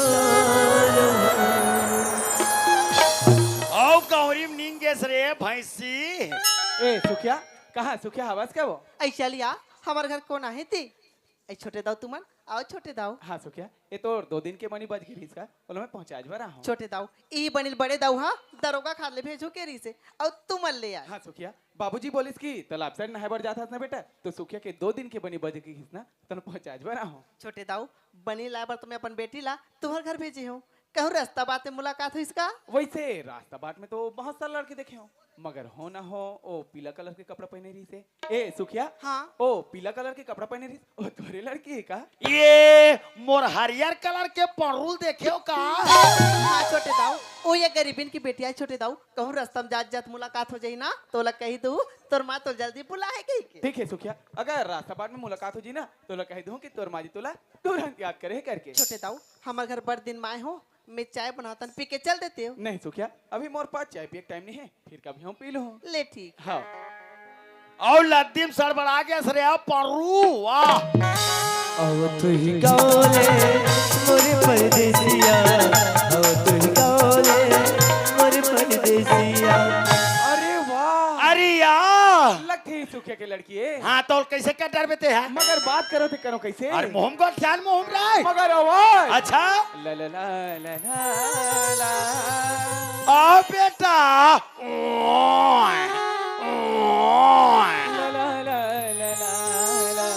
Speaker 1: आओ कौरी नींगे सरे भैंसी।
Speaker 2: ए सुखिया, कहाँ सुखिया आवाज क्या वो?
Speaker 3: ऐसा लिया हमारे घर कौन आहे थी ऐ छोटे दाऊ तुमन आओ छोटे दाऊ।
Speaker 2: हाँ सुखिया, ये तो 2 दिन के बनी बज गई इसका, बोलो मैं पहुंचा आज रहा हूँ।
Speaker 3: छोटे दाऊ ई बनिल बड़े दाऊ हाँ दरोगा खाद ले भेजो के री से और तुमन ले आए।
Speaker 2: हाँ सुखिया, बाबूजी बोलिस की तालाब साइड नहाबर जाता ना बेटा, तो सुखिया के 2 दिन के बनी बज गई ना, तो पहुंचा आज रहा हूँ।
Speaker 3: छोटे दाऊ बनी ला बार तुम्हें अपन बेटी ला तुम्हारे घर भेजे हो कहूँ रास्ता बात में मुलाकात हो इसका।
Speaker 2: वैसे रास्ता बाट में तो बहुत सारे लड़के देखे हो, मगर हो ना हो ओ पीला कलर के कपड़ा पहने रही से। ए सुखिया,
Speaker 3: हाँ।
Speaker 2: ओ पीला कलर के कपड़ा पहने रही, ओ तोरे लड़की है का?
Speaker 1: ये मोर हरियर कलर के परुल देखे हो का।
Speaker 3: हाँ छोटे दाऊ ओ ये गरीबिन की बेटी है छोटे दाऊ कहूँ रास्ता में जात जात मुलाकात हो जाई ना तो ला कही दू तोर माँ तो जल्दी बुलाए गई के।
Speaker 2: ठीक है सुखिया, अगर रास्ता बाट में मुलाकात हो जी ना तो ला कह दूं कि तोर माजी तोला तुरंत याद करे करके।
Speaker 3: छोटे दाऊ हमारे घर बड़ दिन माए हो मैं चाय बनाता पी के चल देते हो।
Speaker 2: नहीं सुखिया, अभी मोर पास चाय पिए टाइम नहीं है, फिर कभी हम पी लो।
Speaker 3: ले ठीक।
Speaker 2: हाँ
Speaker 1: और लद्दीम सड़बड़ा गया सरे अब परू वाह।
Speaker 5: अब तू ही गाने मोरे परदेसिया अब तू ही गाने मोरे परदेसिया।
Speaker 2: अरे वाह,
Speaker 1: अरे यार
Speaker 2: लगती है सुखिया के लड़की है।
Speaker 1: हाँ तो कैसे क्या डर बेते हैं।
Speaker 2: मगर बात करो तो करो कैसे?
Speaker 1: अरे मोहम को ख्याल मोहम रहा
Speaker 2: मगर आवाज
Speaker 1: अच्छा
Speaker 2: ला ला ला ला ला ला।
Speaker 1: आ बेटा ओए, ओए।
Speaker 2: ला ला ला ला ला ला।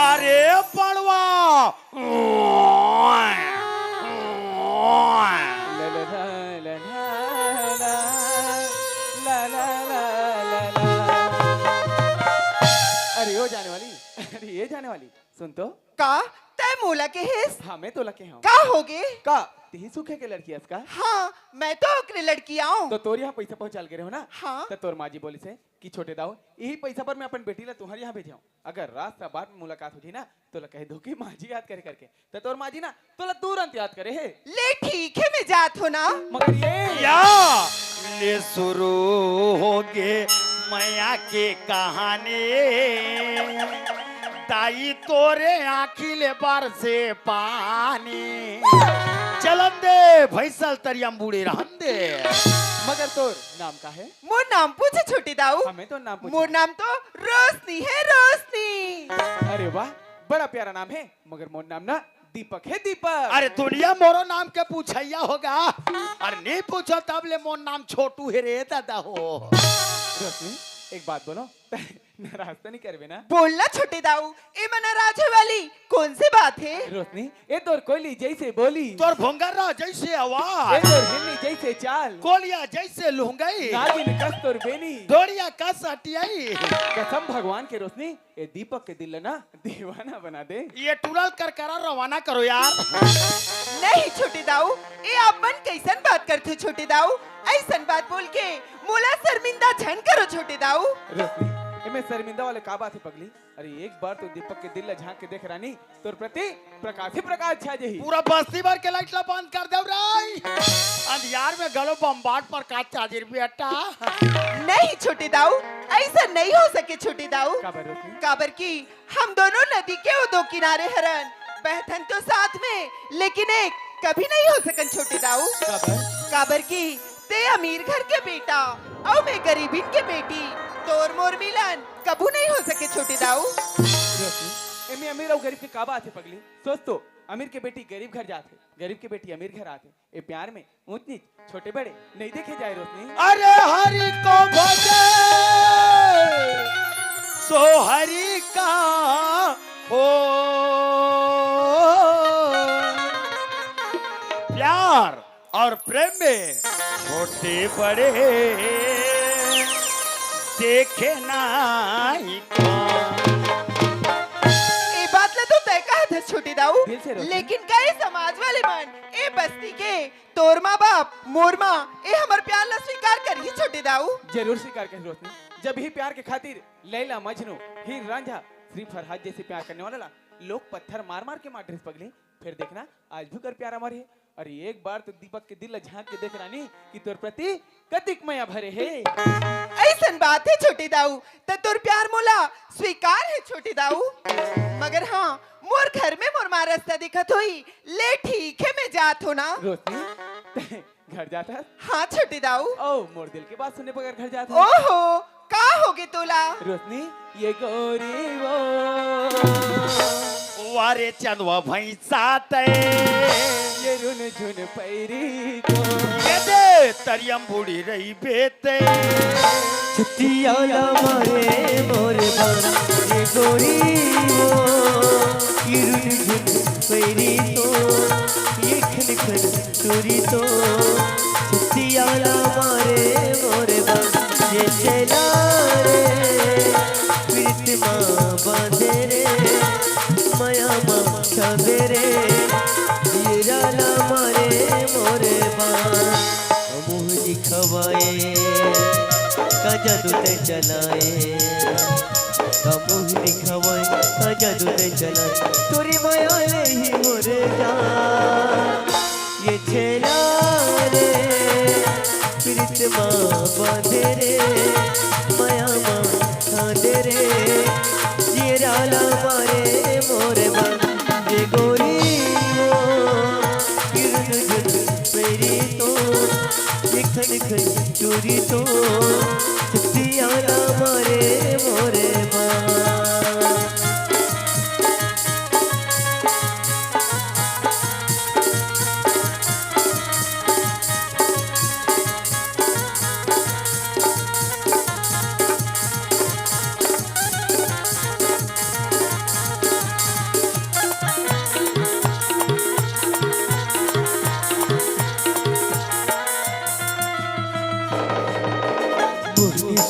Speaker 1: अरे पड़वा ओए, ओए।
Speaker 2: ला ला ला ला ला ला ला ला ला ला। अरे ओ जाने वाली, अरे ये जाने वाली, सुन तो।
Speaker 7: का तय मोला के हिस?
Speaker 2: हाँ मैं तो लगे हूँ।
Speaker 7: का होगे?
Speaker 2: का ती सुखे के लड़की है इसका?
Speaker 7: हाँ मैं तो ओकरे लड़की आऊँ।
Speaker 2: तो तोर यहाँ पैसा पहुँचाल के रहे हो ना?
Speaker 7: हाँ।
Speaker 2: तो तोर माजी बोली से कि छोटे दाऊ यही पैसा पर मैं अपन बेटी ला तुम्हारे यहाँ भेजाऊँ, अगर रास्ता बाद में मुलाकात हो जी ना तो ला कह दो कि माजी याद करे करके, तो तोर माजी ना तो ला तुरंत याद करे है।
Speaker 7: ले ठीक है मैं जात हूँ ना।
Speaker 2: मगर ये
Speaker 1: या ले शुरू हो गे मैया के कहानी ताई तोरे आँखी ले बार से पानी चलन दे भैसल तरियम बूढ़े रहन दे।
Speaker 2: मगर तोर नाम का है?
Speaker 7: मोर नाम पूछे छोटे दाऊ।
Speaker 2: हमें तो नाम पूछ।
Speaker 7: मोर नाम तो रोशनी है, रोशनी।
Speaker 2: अरे वाह, बड़ा प्यारा नाम है, मगर मोर नाम ना दीपक है, दीपक।
Speaker 1: अरे दुनिया मोरो नाम के पूछैया होगा। अरे नहीं पूछो तब ले मोर नाम छोटू है रे दादा हो।
Speaker 2: रोशनी, एक बात बोलो, नाराज तो नहीं करबे ना?
Speaker 7: बोलना छोटे दाऊ, ए मना राज वाली कौन सी बात है?
Speaker 2: रोशनी, ए तोर कोयली जैसे बोली,
Speaker 1: तोर भोंगरा जैसे
Speaker 2: ए
Speaker 1: आवाज,
Speaker 2: तोर हिरनी जैसे चाल,
Speaker 1: कोलिया जैसे लुंगई,
Speaker 2: नागिन कस तोर बेनी,
Speaker 1: डोरिया का सटियाई।
Speaker 2: कसम भगवान के रोशनी, ए दीपक के दिल ना दीवाना बना दे।
Speaker 1: ये टूरल कर करा रवाना करो यार।
Speaker 7: नहीं छोटे दाऊ, ए अपन कैसन बात करते हो छोटे दाऊ? ऐसन बात बोल के मोला शर्मिंदा झन करो छोटे दाऊ।
Speaker 2: रोशनी, मैं शर्मिंदा वाले का बात है पगली? अरे एक बार तो दीपक के दिल झांक के देख रानी, तोर प्रति प्रकाश ही प्रकाश छा जही।
Speaker 1: पूरा बस्ती भर के लाइट ला बंद कर दे रे। अंधियार में गलो बम्बाट पर का चार्जर बेटा।
Speaker 7: नहीं छोटे दाऊ, ऐसा नहीं हो सके छोटे दाऊ।
Speaker 2: काबर रोशनी?
Speaker 7: काबर की हम दोनों नदी के वो दो किनारे हरन, बहथन तो साथ में, लेकिन एक कभी नहीं हो सकन छोटे दाऊ।
Speaker 2: काबर?
Speaker 7: काबर की ते अमीर घर के बेटा और मैं गरीबिन के बेटी, तोर मोर मिलन कबू नहीं हो सके छोटे दाऊ।
Speaker 2: रोशनी, एमे अमीर और गरीब के का बात है पगली? सोच तो, अमीर के बेटी गरीब घर जाते, गरीब के बेटी अमीर घर आते। ए प्यार में ऊंच नीच, छोटे बड़े नहीं देखे जाए रोशनी।
Speaker 1: अरे हरि को भजे सो हरि का हो, प्यार और प्रेम में छोटे बड़े देखे नहीं कौन।
Speaker 7: ए बात ला तो तय कहा था छोटे दाऊ,
Speaker 2: दिल से रोशनी।
Speaker 7: लेकिन कई समाज वाले मन ए बस्ती के तोर माँ बाप मोर माँ ए हमर प्यार ला स्वीकार करी छोटे दाऊ।
Speaker 2: जरूर स्वीकार कर रोशनी। जब ही प्यार के खातिर लैला मजनू हीर रांझा श्री फरहाद जैसे प्यार करने वाला ला, लोग पत्थर मार मार के मार पगली, फिर देखना आज भी कर प्यार हमारे है। अरे एक बार तो दीपक के दिल झांक के देख रानी कि तोर प्रति कतिक माया भरे है।
Speaker 7: ऐसन बात है छोटे दाऊ, त तोर प्यार मोला स्वीकार है छोटे दाऊ। मगर हाँ, मोर घर में मोर माँ रास्ता दिखत होई, ले ठीक है मैं जात हो ना।
Speaker 2: रोशनी, घर जाता है?
Speaker 7: हाँ छोटे दाऊ।
Speaker 2: ओ मोर दिल की बात सुनने बगैर घर जाता है?
Speaker 7: ओहो, का होगे तोला?
Speaker 2: रोशनी, ये गोरी वो
Speaker 1: वारे चंदवा भैंसा ते
Speaker 2: ये रुन झुन पैरी को
Speaker 1: ये दे तरियम बूढ़ी रही बेते।
Speaker 5: छतियाला मारे मोर बारा ये गोरी वो किरुन झुन पैरी तो ये खन खन चोरी तो छतियाला मारे मोर बारा ये चला रे प्रीत माँ बांधे रे माया माँ छांदे रे ये राला मारे मोर बारा मुँह दिखवाए का जादू ते चलाए, का मुँह दिखावाए का जादू ते चलाए, तोरी माया ले ही मोरे जा ये छेला रे प्रीत माँ बांधे रे माया माँ छांदे रे ये राला मारे मोरे बन ये गोरी वो किरण झुन मेरी तो ये खन खन चोरी तो छतियाला मारे मोरे माँ।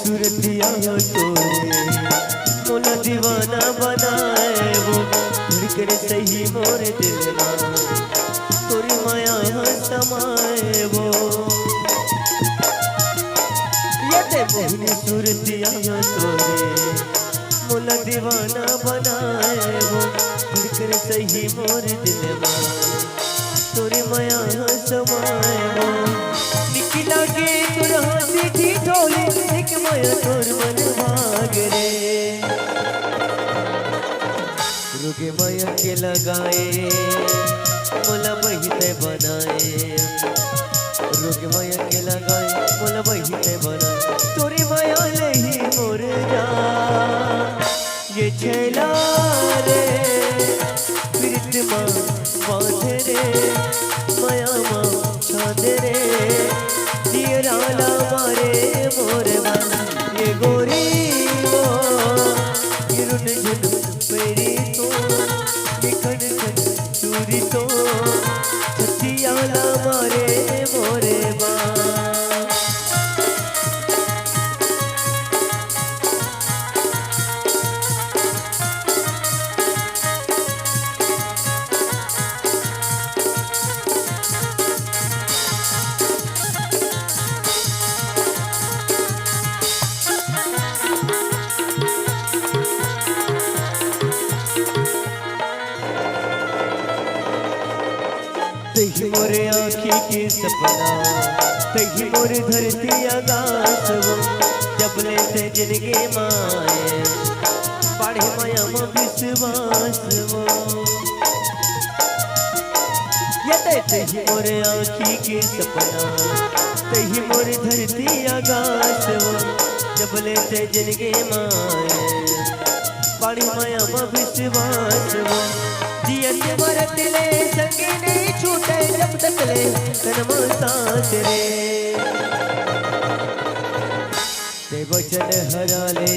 Speaker 5: सूरतिया तोरे मोला दीवाना बनाए वो धड़कन सही मोरे दिल में तोरी माया समाए वो ये ते मोहनी सूरतिया तोरे मोला दीवाना बनाए वो धड़कन सही मोरे दिल में तोरी माया समाए वो निकला के तुरहा सीधी ढोली एक माया तोर मन भाग रे रुके माया के लगाए मोला बहिते बनाए रुके माया के लगाए मोला बहिने बना तोरी माया लही मोर जान ये छैला रे प्रीत माँ बांधे रे माया माँ छांदे रे दियराला मारे मोर बन ये गोरी वो ये रुन झुन मेरी तो ये खन खन चूरी तो छतियाला मारे मोरे बा तही मोरे आँखी के सपना तही मोर धरती आकाश वो जब लेते जिनके माए पढ़े माया में विश्वास वो ये तही मोरे आँखी के सपना तही मोर धरती आकाश वो जब लेते जिनके माए पढ़े माया में विश्वास वो जियत मरत ले संगे नहीं छूटे जब तक ले तन सांस रे ते वचन हरा ले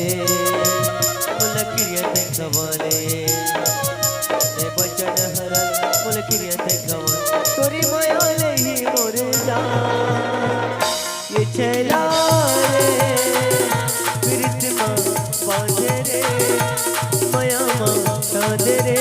Speaker 5: मुलकियत गवाले ते वचन हरा मुलकियत गवाले तोरी माया ले ही मोर जान ये छैला रे प्रीत माँ बांधे रे माया माँ छांदे रे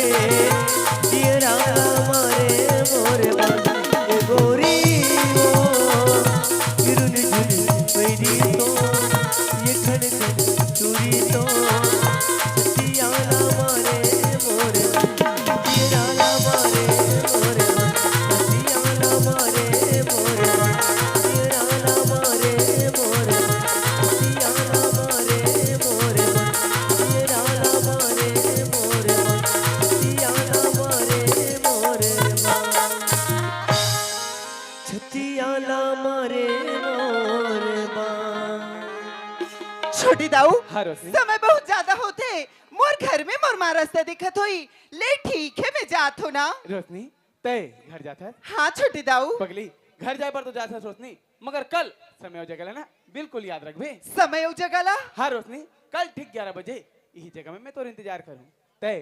Speaker 7: छोटी दाऊ
Speaker 2: हाँ रोशनी
Speaker 7: समय बहुत ज्यादा होते मोर घर में मोर माँ रास्ता दिखत हुई ले ठीक है मैं जात हो ना
Speaker 2: रोशनी तय घर जाता है
Speaker 7: हाँ छोटी दाऊ
Speaker 2: पगली घर जाए पर तो जाता है रोशनी मगर कल समय हो जाएगा ना बिल्कुल याद रखबे
Speaker 7: समय हो जगला
Speaker 2: हाँ रोशनी कल ठीक 11 बजे यही जगह में मैं तो इंतजार करूँ तय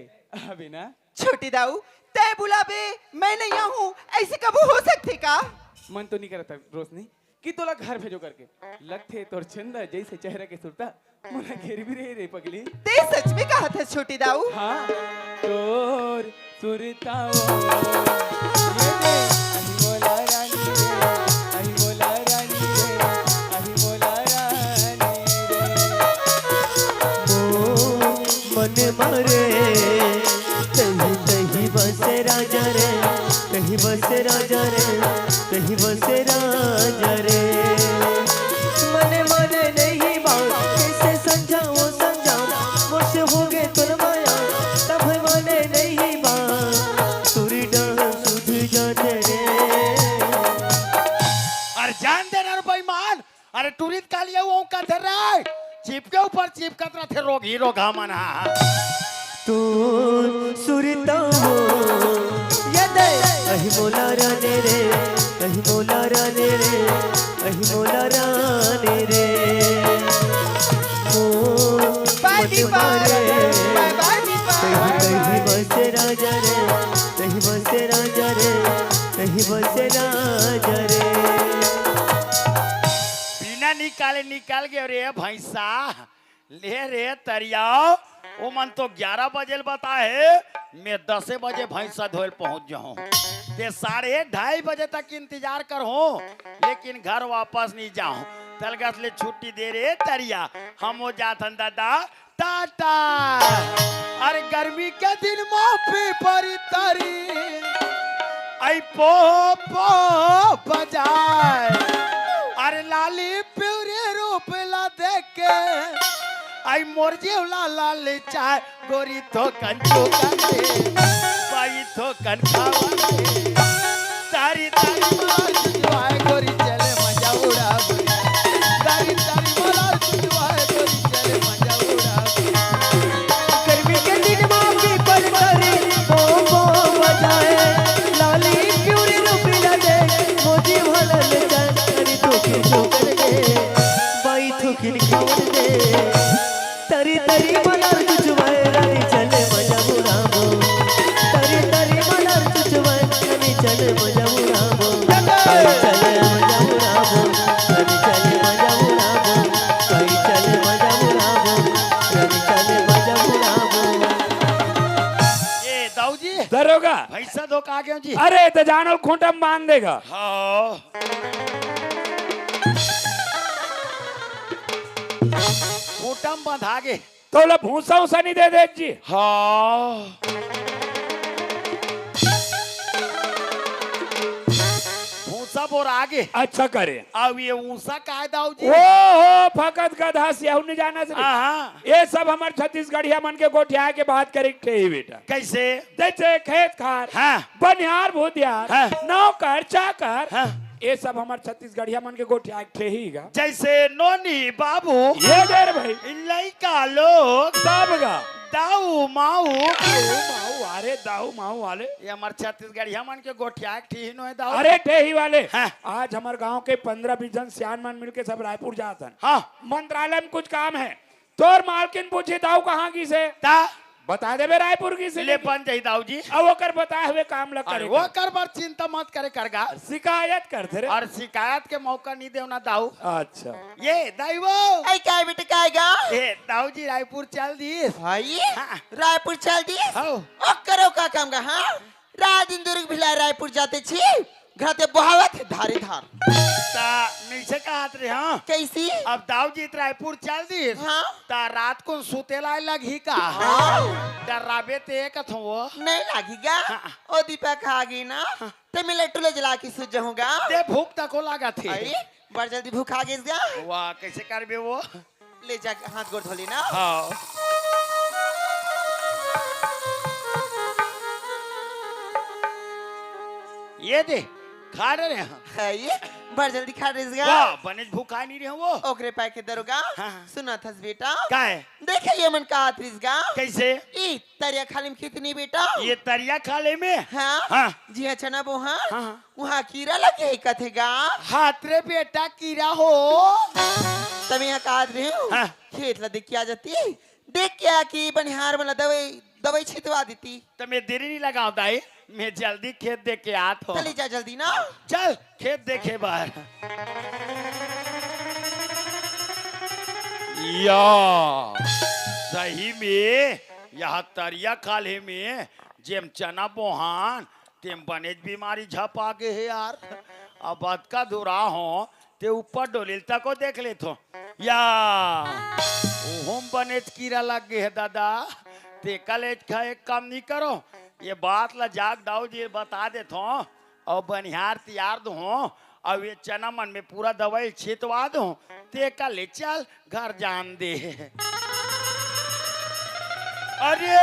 Speaker 2: अभी ना
Speaker 7: छोटी दाऊ तय बुलाबे मैं नहीं आऊँ ऐसे कब हो सकते का
Speaker 2: मन तो नहीं करता रोशनी कि तोला घर भेजो करके लगते तोर चंदा जैसे चेहरा के सुरता मुना घेर भी रहे रे पगली
Speaker 7: ते सच में कहा था छोटी दाऊ
Speaker 2: हाँ तोर सुरता ये दे अहि मोला रानी रे अहि मोला रानी रे अहि मोला रानी
Speaker 5: ओ मन मारे तही तही बस राजा रे तही बस राजा रे तही बस राजा रे मन मन नहीं बात कैसे समझाओ समझाओ मुझसे हो गए तुल माया तब मन नहीं बात तुरी डांस सुध जाने रे
Speaker 1: अरे जान दे ना बेईमान अरे टूरिस्ट का लिए वो का धर रहा है चिप के ऊपर चिपकत रहा थे रोग ही रोग हमना
Speaker 5: तू सुरता हो यद अहि मोला राने रे अहि मोला राने रे अहि मोला राने रे ओ
Speaker 7: बादी
Speaker 5: मारे
Speaker 7: बादी
Speaker 5: कहीं बस राजा रे कहीं बस राजा रे कहीं बस राजा रे
Speaker 1: बिना निकाल गए रे भैंसा ले रे तरियाओ वो मन तो 11 बजे बता है मैं 10 बजे भैंसा धोल पहुंच जाऊं ते 2:30 बजे तक इंतजार कर हो लेकिन घर वापस नहीं जाऊं तलगस ले छुट्टी दे रे तरिया हम हो जातन दादा टाटा अरे गर्मी के दिन माफी परी तरी आई पो बजाए अरे लाली प्यूरे रूप ला देख के आई मोर जेवला लाल चाय गोरी तो कंचो कंचे पाई तो कन खावा तारी तारी मार जुआए गोरी चले मजा उड़ा
Speaker 5: पावन दे तरी तरी मनार चुचवाय राणी चले मजा उडावो तरी तरी मनार चुचवाय राणी चले मजा उडावो काही चले मजा उडावो राणी चले मजा उडावो काही चले मजा उडावो राणी चले मजा उडावो
Speaker 1: ये दाऊ जी
Speaker 6: दरोगा
Speaker 1: भैंसा दो का गए जी
Speaker 6: अरे तो जानो खूंटम बांध देगा
Speaker 1: हाँ खूंटम बंधा गे
Speaker 6: तो ला भूसा उसा नहीं दे दे जी
Speaker 1: हाँ भूसा बोर आगे
Speaker 6: अच्छा करे
Speaker 1: अब ये ऊंसा का है दाऊ जी
Speaker 6: ओ हो फकत गधा सियाहू नहीं जाना से
Speaker 1: हाँ
Speaker 6: ये सब हमारे छत्तीसगढ़िया मन के गोठिया के बात करे थे ही बेटा
Speaker 1: कैसे
Speaker 6: जैसे खेत खार
Speaker 1: हाँ
Speaker 6: बनिहार भूतियार
Speaker 1: हाँ।
Speaker 6: नौकर चाकर
Speaker 1: हाँ
Speaker 6: ये सब हमारे छत्तीसगढ़िया मन के गोठिया थे ही गा
Speaker 1: जैसे नोनी बाबू
Speaker 6: ये देर भाई
Speaker 1: लड़का लोग
Speaker 6: तब गा
Speaker 1: दाऊ माऊ
Speaker 6: माऊ अरे दाऊ माऊ वाले
Speaker 1: ये हमारे छत्तीसगढ़ मन के गोठिया ठीक नो है दाऊ
Speaker 6: अरे टेही वाले
Speaker 1: हाँ।
Speaker 6: आज हमारे गांव के 15-20 जन सियान मन मिलके सब रायपुर जातन
Speaker 1: हाँ
Speaker 6: मंत्रालय में कुछ काम है तोर मालकिन पूछे दाऊ कहाँ की से
Speaker 1: ता
Speaker 6: बता दे बे रायपुर की से
Speaker 1: ले बन जाई दाऊ जी
Speaker 6: अब वो कर बताए हुए काम लग
Speaker 1: अरे
Speaker 6: करे
Speaker 1: वो कर बार चिंता मत करे करगा
Speaker 6: शिकायत करते रे
Speaker 1: और शिकायत के मौका नहीं दे ना दाऊ
Speaker 6: अच्छा
Speaker 1: ये दाईवो
Speaker 4: आई काय बेटे काय गा
Speaker 1: ये दाऊ जी रायपुर चल दी
Speaker 4: भाई
Speaker 1: हाँ।
Speaker 4: रायपुर चल दी
Speaker 1: हाँ।
Speaker 4: ओ करो का काम गा हाँ रात दिन दुर्ग भिला रायपुर जाते छी घरते बहावत धारे धार
Speaker 1: ता नीचे का हाथ रे हाँ
Speaker 4: कैसी
Speaker 1: अब दाऊ जी रायपुर चल दी
Speaker 4: हाँ
Speaker 1: ता रात को सुतेला लगी का
Speaker 4: हाँ।
Speaker 1: डराबे ते एक थो वो
Speaker 4: नहीं लागेगा
Speaker 1: हाँ।
Speaker 4: ओ दीपक आ गई ना ते मैं लट्टू जला के सूझ जाऊंगा
Speaker 1: ते भूख तक को लगा थी
Speaker 4: अरे बड़ जल्दी भूख आ गई गा
Speaker 1: वाह कैसे करबे वो
Speaker 4: ले जा हाथ गोड़ धोली ना
Speaker 1: हाँ ये दे खा रहे हैं
Speaker 4: है ये बड़ जल्दी खा रही गा
Speaker 1: वाह बनेज भूखा नहीं रहे वो
Speaker 4: ओकरे पाए के दरोगा
Speaker 1: हाँ।
Speaker 4: सुना था बेटा
Speaker 1: का है
Speaker 4: देखे ये मन का आत्रिस गा
Speaker 1: कैसे
Speaker 4: ई तरिया खाली में कितनी बेटा
Speaker 1: ये तरिया खाले में
Speaker 4: हाँ
Speaker 1: हाँ
Speaker 4: जी हाँ चना बोहा
Speaker 1: हाँ।
Speaker 4: वहाँ कीड़ा लगे कथेगा
Speaker 1: हाथ रे बेटा कीड़ा हो
Speaker 4: तब यहाँ का रहे हो
Speaker 1: हाँ।
Speaker 4: खेत ला देख के आ जाती देख के आके बनिहार वाला दवाई दवाई छिटवा देती
Speaker 1: तो मैं देरी नहीं लगाऊ दाई मैं जल्दी खेत देख के आत हो
Speaker 4: चली जा जल्दी ना
Speaker 1: चल खेत देखे बाहर या सही में यह तरिया खाले में जेम चना बोहान तेम बनेज बीमारी झप आगे है यार अब बदका दुरा हो ते ऊपर डोलिलता को देख ले तो या ओहम बनेज कीड़ा लग गए है दादा ते कलेज का एक काम नहीं करो ये बात ला जाग दाऊ जी बता दे तो और बनिहार तैयार दो अब ये चना मन में पूरा दवाई छिटवा दो ते का ले चल घर जान दे अरे